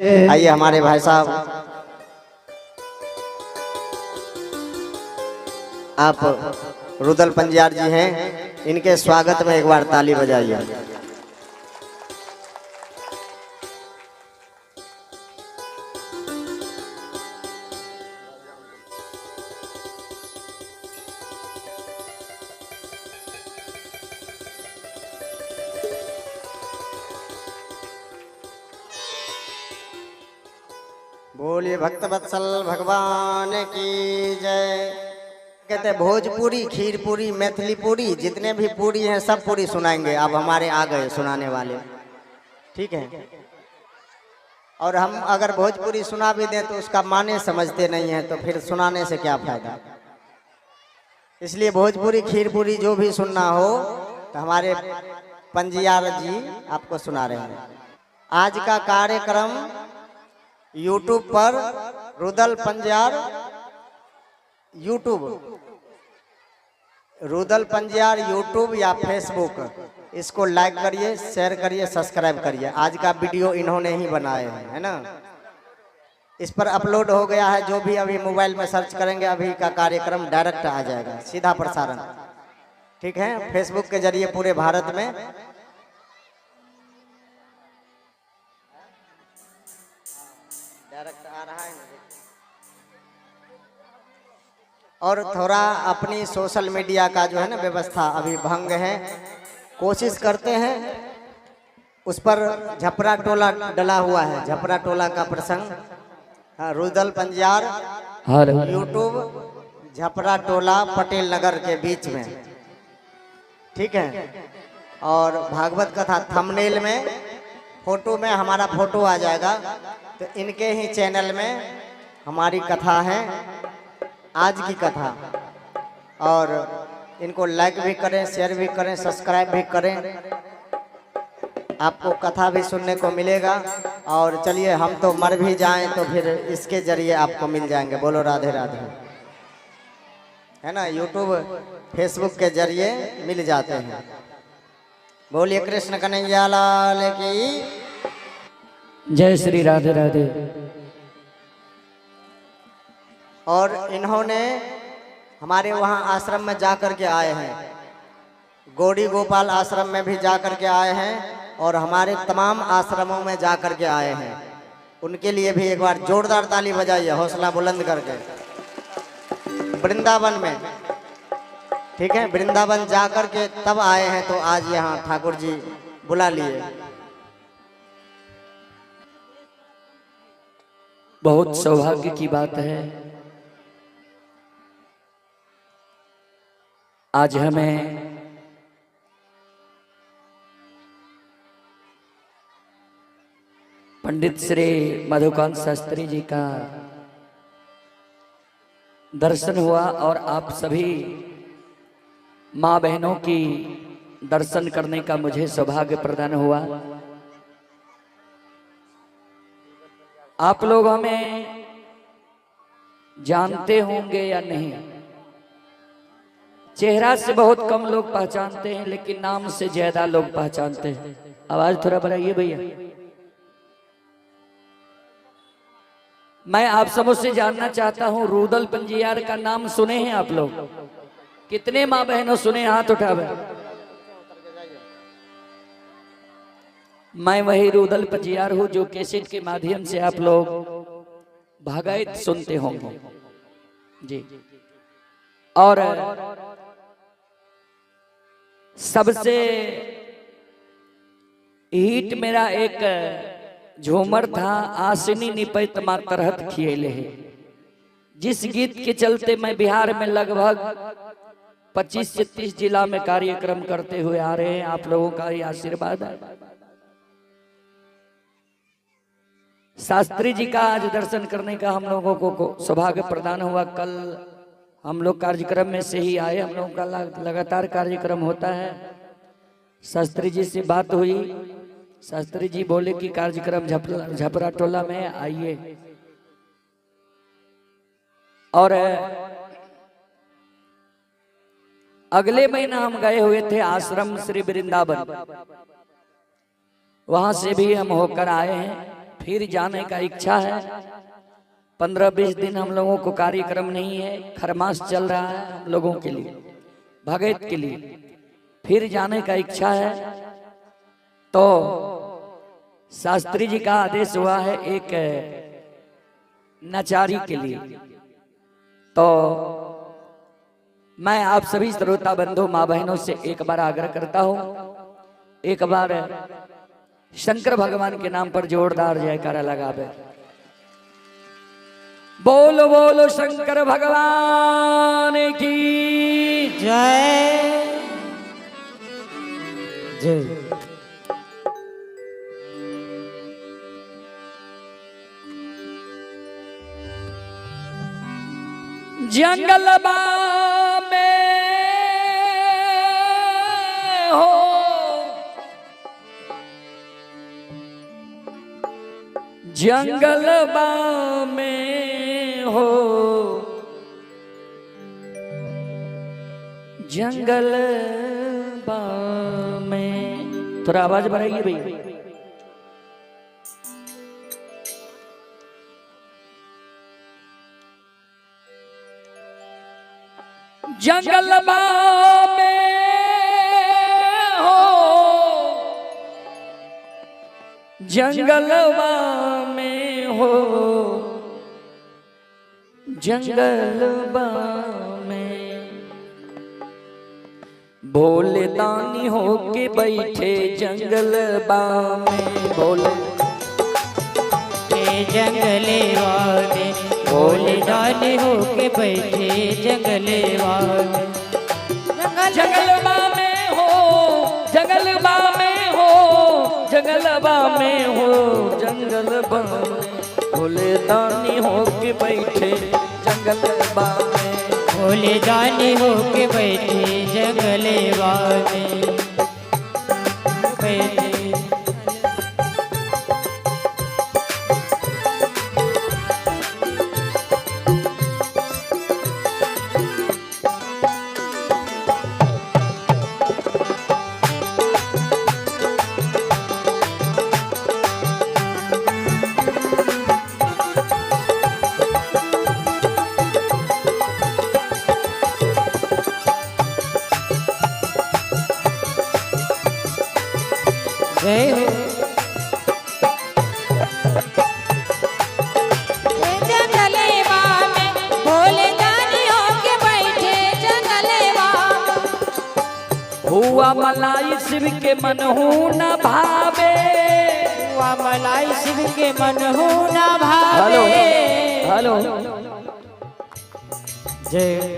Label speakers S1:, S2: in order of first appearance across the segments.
S1: आइए हमारे भाई साहब, आप रुदल पंजियार जी हैं, इनके स्वागत में एक बार ताली बजाइए। बोलिए भक्तवत्सल भगवान की जय। कहते हैं भोजपुरी, खीर पूरी, मैथिली पूरी, जितने भी पूरी हैं सब पूरी सुनाएंगे। अब हमारे आ गए सुनाने वाले, ठीक है। और हम अगर भोजपुरी सुना भी दें तो उसका माने समझते नहीं हैं, तो फिर सुनाने से क्या फायदा। इसलिए भोजपुरी, खीर पूरी जो भी सुनना हो तो हमारे पंजियार जी आपको सुना रहे हैं। आज का कार्यक्रम यूट्यूब पर रुदल पंजियार, रुदल पंजियार यूट्यूब या फेसबुक, इसको लाइक करिए, शेयर करिए, सब्सक्राइब करिए। आज का वीडियो इन्होंने ही बनाए हैं, है ना। इस पर अपलोड हो गया है। जो भी अभी मोबाइल में सर्च करेंगे अभी का कार्यक्रम डायरेक्ट आ जाएगा, सीधा प्रसारण, ठीक है। फेसबुक के जरिए पूरे भारत में डायरेक्ट आ रहा है ना। और थोड़ा अपनी सोशल मीडिया का जो है ना व्यवस्था अभी भंग है, कोशिश करते हैं। उस पर झपरा टोला डला हुआ है, झपरा टोला का प्रसंग। हाँ, रुदल पंजियार यूट्यूब, झपरा टोला पटेल नगर के बीच में, ठीक है। और भागवत कथा थंबनेल में, फोटो में हमारा फोटो आ जाएगा। तो इनके ही चैनल में हमारी कथा है, आज की कथा। और इनको लाइक भी करें, शेयर भी करें, सब्सक्राइब भी करें, आपको कथा भी सुनने को मिलेगा। और चलिए, हम तो मर भी जाएं तो फिर इसके जरिए आपको मिल जाएंगे। बोलो राधे राधे, है ना। यूट्यूब, फेसबुक के जरिए मिल जाते हैं। बोलिए कृष्ण कन्हैया लाल की
S2: जय श्री राधे राधे।
S1: और इन्होंने हमारे वहाँ आश्रम में जाकर के आए हैं, गौड़ी गोपाल आश्रम में भी जाकर के आए हैं, और हमारे तमाम आश्रमों में जाकर के आए हैं। उनके लिए भी एक बार जोरदार ताली बजाइए, हौसला बुलंद करके। वृंदावन में, ठीक है, वृंदावन जाकर के तब आए हैं, तो आज यहाँ ठाकुर जी बुला लिए।
S2: बहुत सौभाग्य की बात है, आज हमें पंडित श्री मधुकांत शास्त्री जी का दर्शन हुआ। और आप सभी माँ बहनों की दर्शन करने का मुझे सौभाग्य प्रदान हुआ। आप लोग हमें जानते होंगे या नहीं, चेहरा से बहुत कम लोग पहचानते हैं, लेकिन नाम से ज्यादा लोग पहचानते हैं। आवाज थोड़ा बढ़ाइए भैया। मैं आप सबों से जानना चाहता हूं, रुदल पंजियार का नाम सुने हैं आप लोग? कितने माँ बहनों सुने? हाथ उठावे। मैं वही रुदल पंजियार हूं जो कैसेट के माध्यम से आप लोग भागवत सुनते होंगे जी। और सबसे हिट मेरा एक झूमर था, आसिनी निपैत मातरहत खिएले है, जिस गीत के चलते मैं बिहार में लगभग 25 से 30 जिला में कार्यक्रम करते हुए आ रहे हैं। आप लोगों का ये आशीर्वाद है। शास्त्री जी का आज दर्शन करने का हम लोगों को सौभाग्य प्रदान हुआ। कल हम लोग कार्यक्रम में से ही आए, हम लोगों का लगातार कार्यक्रम होता है। शास्त्री जी से बात हुई, शास्त्री जी बोले कि कार्यक्रम झपरा टोला में आइए। और अगले महीना हम गए हुए थे आश्रम श्री वृंदावन, वहां से भी हम होकर आए हैं। फिर जाने का इच्छा है। 15-20 दिन हम लोगों को कार्यक्रम नहीं है, खरमास चल रहा है हम लोगों के लिए, भगत के लिए। फिर जाने का इच्छा है तो शास्त्री जी का आदेश हुआ है एक नचारी के लिए। तो मैं आप सभी श्रोता बंधु माँ बहनों से एक बार आग्रह करता हूं, एक बार शंकर भगवान के नाम पर जोरदार जयकारा लगावे। बोलो बोलो शंकर भगवान की
S3: जय जय।
S2: जंगल में हो जंगल में हो जंगल में, थोड़ा आवाज बढ़ाइए भैया। जंगल में हो जंगल में हो जंगल में भोले दानी हो के बैठे जंगल में, भोले
S3: जंगले वाले भोले दानी हो के बैठे जंगले वाले।
S2: जंगलबा में हो जंगलबा में हो जंगलबा में हो जंगलबा में भोले दानी हो के बैठे जंगलबा में,
S3: भोले दानी हो के बैठे जंगले वाले बैठे। जय हो जंगलेवा में भोले दानी हो के बैठे जंगलेवा।
S2: हुआ मलाई शिव के मन हो न भावे,
S3: हुआ मलाई शिव के मन हो न भावे।
S2: हेलो
S3: जय।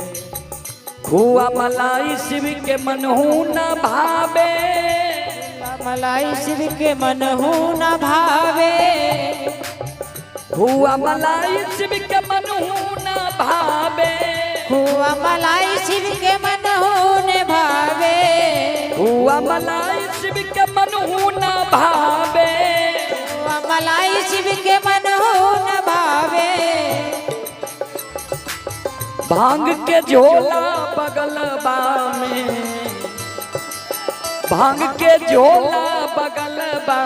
S2: हुआ मलाई शिव के मन हो न भावे,
S3: मलाई शिव के मन हो न भावे।
S2: हुआ मलाई शिव के मन हो न भावे,
S3: हुआ मलाई शिव के मन हो न भावे।
S2: हुआ मलाई शिव के मन हो न भावे,
S3: हुआ मलाई शिव के मन हो न भावे।
S2: भांग के झोला बगलबा में, भांग के झोला बगलबा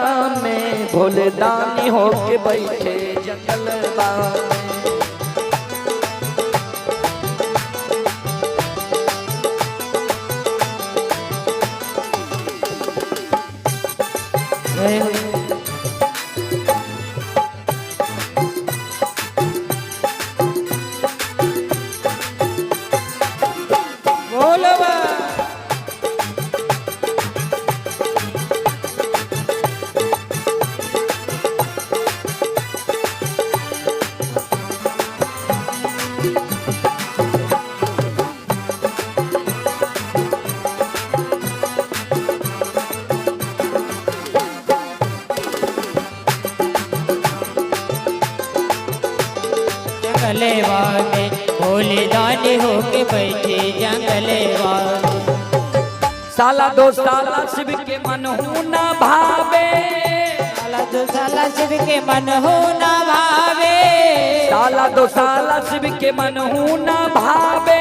S2: में भोले दानी हो के बैठे जंगलबा में।
S3: बोलो बा। जंगलेवा में भोले दानी हो के बैठे जंगलेवा।
S2: साला दो साला शिव के मन हो न भावे,
S3: साला दो साला शिव के मन हो न भावे।
S2: साला दो साला शिव के मन हो न भावे,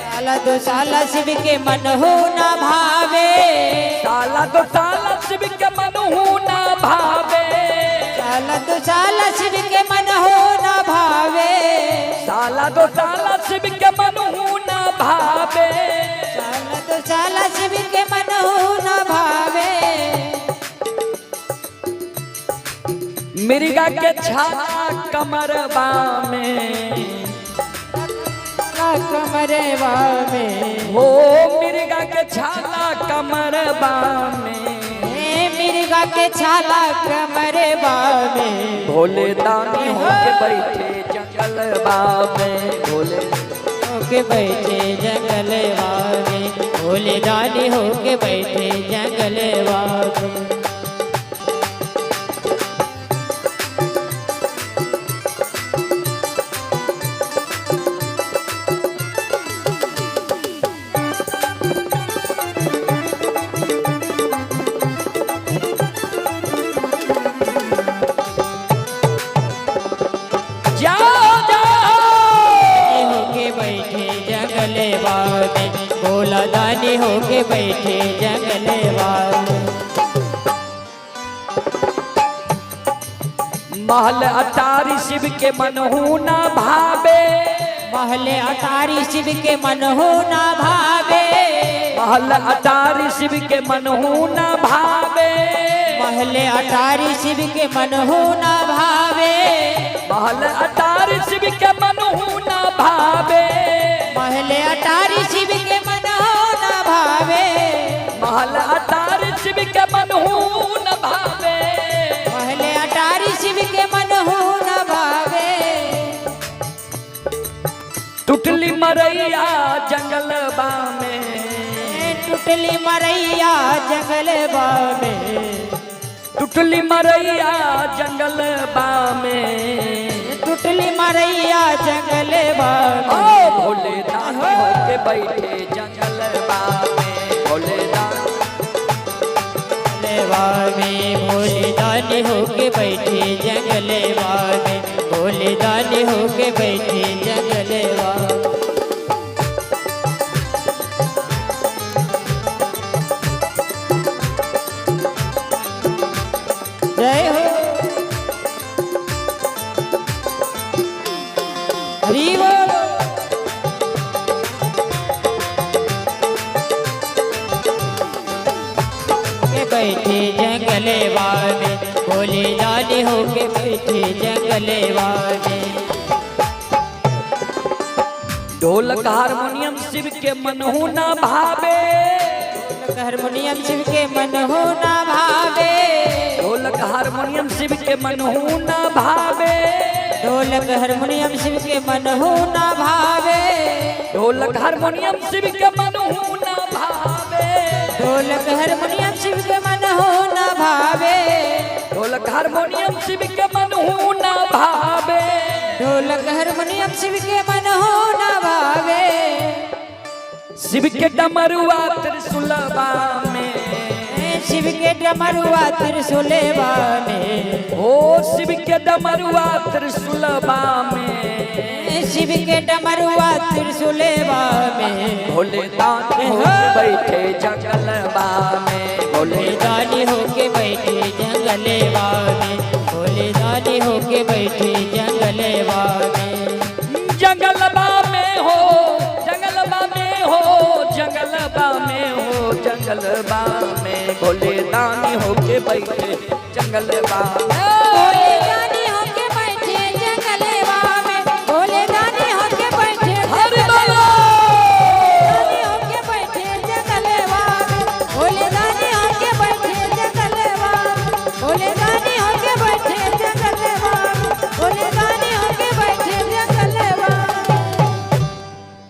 S3: साला दो साला शिव के मन हो न भावे।
S2: साला दो साला शिव के मन हो न भावे।
S3: साला दो साला शिव के मन हो न भावे,
S2: साला दो साला शिव के मन हो न भावे,
S3: साला दो साला शिव के मन हो न भावे।
S2: मिर्गा के छाला कमरबा में,
S3: कमरवा में,
S2: हो मिर्गा के छाला कमरबा में,
S3: मिर्गा के छाला कमरवा में,
S2: भोले दानी होके बैठे जंगलबा में, भोले
S3: होके बैठे जंगलवा में, भोले दानी होके बैठे जंगलवा में। भोला दानी होके बैठे जंगलवा में।
S2: महल अटारी शिव के मन हो न भावे,
S3: महल अटारी शिव के मन हो न भावे,
S2: महल अटारी शिव के मन हो न भावे,
S3: महल अटारी शिव के मन हो न भावे,
S2: महल अटारी शिव के मन हो न भावे,
S3: महल अटारी शिव के मन हो न भावे,
S2: महल अटारी शिव के मन हो न भावे,
S3: महल अटारी शिव के मन हो न भावे।
S2: टुटली मरैया जंगलबा में,
S3: टुटली मरैया जंगलबा में,
S2: टुटली मरैया जंगलबा में,
S3: टुटली मरैया जंगलबा में।
S2: ओ भोले दानी होके बैठे जंगलबा में, भोले दानी
S3: में, भोले दानी होके बैठे जंगलवा में, भोले दानी होके बैठे जंगलवा। जय हो हरि बोल। बैठे जंगलवा में, भोले दानी होके बैठे जंगलवा में।
S2: ढोलक हारमोनियम शिव के मन हो न भावे,
S3: ढोलक हारमोनियम शिव के मन हो न भावे,
S2: ढोलक हारमोनियम शिव के मन हो न भावे,
S3: ढोलक हारमोनियम शिव के मन हो न भावे,
S2: ढोलक हारमोनियम शिव के मन हो न भावे,
S3: ढोलक हारमोनियम शिव के मन हो न भावे,
S2: ढोलक हारमोनियम शिव के मन हो न भावे,
S3: ढोलक हारमोनियम शिव के मन हो न भावे।
S2: शिव के डमरुआ त्रिशूलबा में,
S3: शिव के डमरुआ त्रिशूलबा में,
S2: ओ शिव के डमरुआ त्रिशूलबा में,
S3: शिव के डमरुआ त्रिशूलबा में,
S2: भोले दानी होके बैठे जंगलबा में, भोले
S3: दानी होके बैठे जंगलवा में, भोले दानी होके बैठे जंगलवा में।
S2: जंगलबा में हो, जंगलबा में हो, जंगलबा में हो, जंगलबा में भोले दानी होके बैठे जंगलबा में।